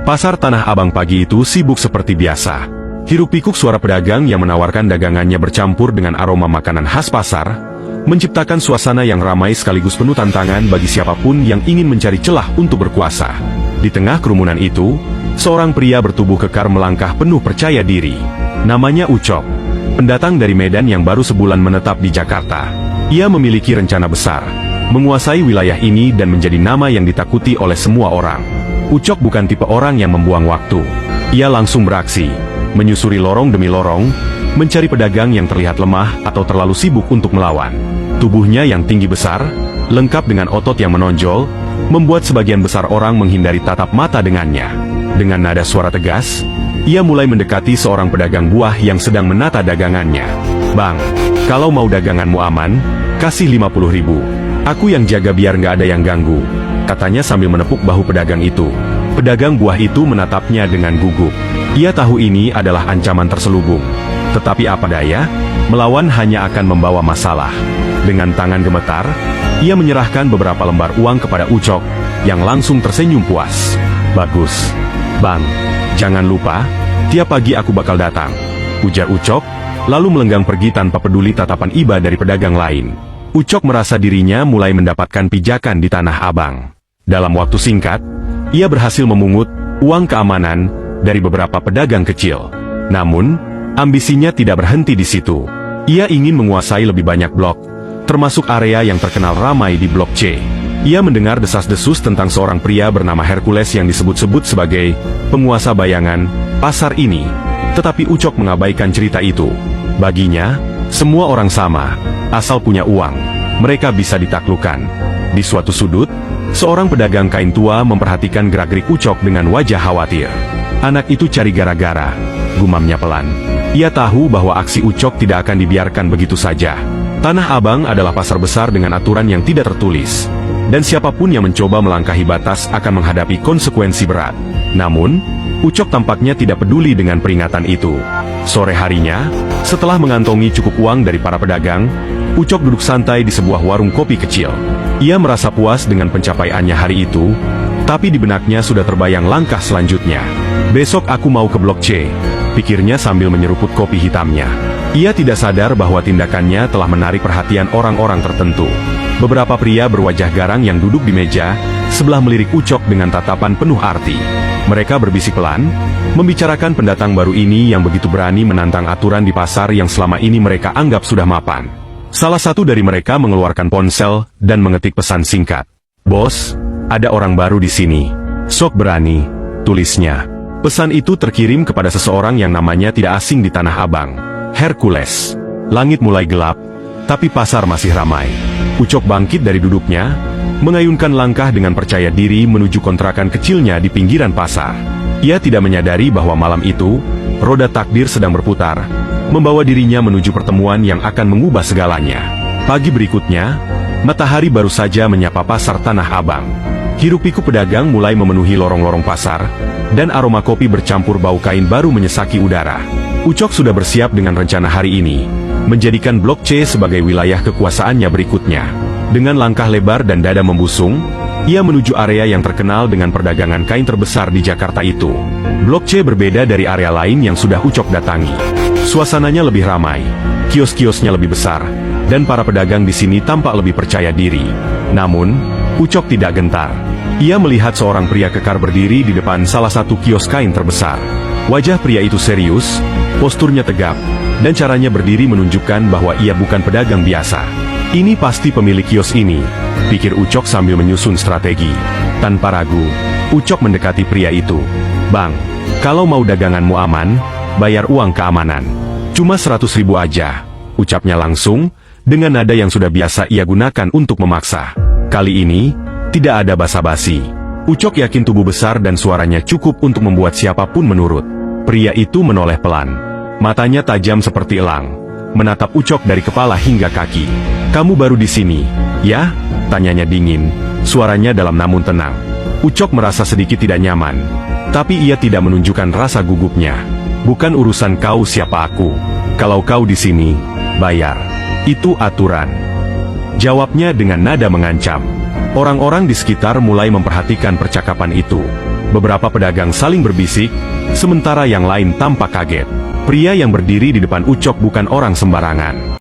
Pasar Tanah Abang pagi itu sibuk seperti biasa. Hiruk-pikuk suara pedagang yang menawarkan dagangannya bercampur dengan aroma makanan khas pasar, menciptakan suasana yang ramai sekaligus penuh tantangan bagi siapapun yang ingin mencari celah untuk berkuasa. Di tengah kerumunan itu, seorang pria bertubuh kekar melangkah penuh percaya diri. Namanya Ucok, pendatang dari Medan yang baru sebulan menetap di Jakarta. Ia memiliki rencana besar, menguasai wilayah ini dan menjadi nama yang ditakuti oleh semua orang. Ucok bukan tipe orang yang membuang waktu. Ia langsung beraksi, menyusuri lorong demi lorong, mencari pedagang yang terlihat lemah atau terlalu sibuk untuk melawan. Tubuhnya yang tinggi besar, lengkap dengan otot yang menonjol, membuat sebagian besar orang menghindari tatap mata dengannya. Dengan nada suara tegas, ia mulai mendekati seorang pedagang buah yang sedang menata dagangannya. "Bang, kalau mau daganganmu aman, kasih 50.000. Aku yang jaga biar nggak ada yang ganggu," katanya sambil menepuk bahu pedagang itu. Pedagang buah itu menatapnya dengan gugup. Ia tahu ini adalah ancaman terselubung. Tetapi apa daya, melawan hanya akan membawa masalah. Dengan tangan gemetar, ia menyerahkan beberapa lembar uang kepada Ucok, yang langsung tersenyum puas. "Bagus, Bang. Jangan lupa, tiap pagi aku bakal datang," ujar Ucok, lalu melenggang pergi tanpa peduli tatapan iba dari pedagang lain. Ucok merasa dirinya mulai mendapatkan pijakan di Tanah Abang. Dalam waktu singkat, ia berhasil memungut uang keamanan dari beberapa pedagang kecil. Namun, ambisinya tidak berhenti di situ. Ia ingin menguasai lebih banyak blok, termasuk area yang terkenal ramai di Blok C. Ia mendengar desas-desus tentang seorang pria bernama Hercules yang disebut-sebut sebagai penguasa bayangan pasar ini. Tetapi Ucok mengabaikan cerita itu. Baginya, semua orang sama, asal punya uang, mereka bisa ditaklukkan. Di suatu sudut, seorang pedagang kain tua memperhatikan gerak-gerik Ucok dengan wajah khawatir. "Anak itu cari gara-gara," gumamnya pelan. Ia tahu bahwa aksi Ucok tidak akan dibiarkan begitu saja. Tanah Abang adalah pasar besar dengan aturan yang tidak tertulis, dan siapapun yang mencoba melangkahi batas akan menghadapi konsekuensi berat. Namun, Ucok tampaknya tidak peduli dengan peringatan itu. Sore harinya, setelah mengantongi cukup uang dari para pedagang, Ucok duduk santai di sebuah warung kopi kecil. Ia merasa puas dengan pencapaiannya hari itu, tapi di benaknya sudah terbayang langkah selanjutnya. "Besok aku mau ke Blok C," pikirnya sambil menyeruput kopi hitamnya. Ia tidak sadar bahwa tindakannya telah menarik perhatian orang-orang tertentu. Beberapa pria berwajah garang yang duduk di meja sebelah melirik Ucok dengan tatapan penuh arti. Mereka berbisik pelan, membicarakan pendatang baru ini yang begitu berani menantang aturan di pasar yang selama ini mereka anggap sudah mapan. Salah satu dari mereka mengeluarkan ponsel dan mengetik pesan singkat. "Bos, ada orang baru di sini. Sok berani," tulisnya. Pesan itu terkirim kepada seseorang yang namanya tidak asing di Tanah Abang, Hercules. Langit mulai gelap, tapi pasar masih ramai. Ucok bangkit dari duduknya, mengayunkan langkah dengan percaya diri menuju kontrakan kecilnya di pinggiran pasar. Ia tidak menyadari bahwa malam itu, roda takdir sedang berputar, membawa dirinya menuju pertemuan yang akan mengubah segalanya. Pagi berikutnya, matahari baru saja menyapa pasar Tanah Abang. Hiruk-pikuk pedagang mulai memenuhi lorong-lorong pasar, dan aroma kopi bercampur bau kain baru menyesaki udara. Ucok sudah bersiap dengan rencana hari ini, menjadikan Blok C sebagai wilayah kekuasaannya berikutnya. Dengan langkah lebar dan dada membusung, ia menuju area yang terkenal dengan perdagangan kain terbesar di Jakarta itu. Blok C berbeda dari area lain yang sudah Ucok datangi. Suasananya lebih ramai, kios-kiosnya lebih besar, dan para pedagang di sini tampak lebih percaya diri. Namun, Ucok tidak gentar. Ia melihat seorang pria kekar berdiri di depan salah satu kios kain terbesar. Wajah pria itu serius, posturnya tegap, dan caranya berdiri menunjukkan bahwa ia bukan pedagang biasa. "Ini pasti pemilik kios ini," pikir Ucok sambil menyusun strategi. Tanpa ragu, Ucok mendekati pria itu. "Bang, kalau mau daganganmu aman, bayar uang keamanan. Cuma 100.000 aja," ucapnya langsung, dengan nada yang sudah biasa ia gunakan untuk memaksa. Kali ini, tidak ada basa-basi. Ucok yakin tubuh besar dan suaranya cukup untuk membuat siapapun menurut. Pria itu menoleh pelan. Matanya tajam seperti elang, menatap Ucok dari kepala hingga kaki. "Kamu baru di sini, ya?" tanyanya dingin, suaranya dalam namun tenang. Ucok merasa sedikit tidak nyaman, tapi ia tidak menunjukkan rasa gugupnya. "Bukan urusan kau siapa aku. Kalau kau di sini, bayar. Itu aturan," jawabnya dengan nada mengancam. Orang-orang di sekitar mulai memperhatikan percakapan itu. Beberapa pedagang saling berbisik, sementara yang lain tampak kaget. Pria yang berdiri di depan Ucok bukan orang sembarangan.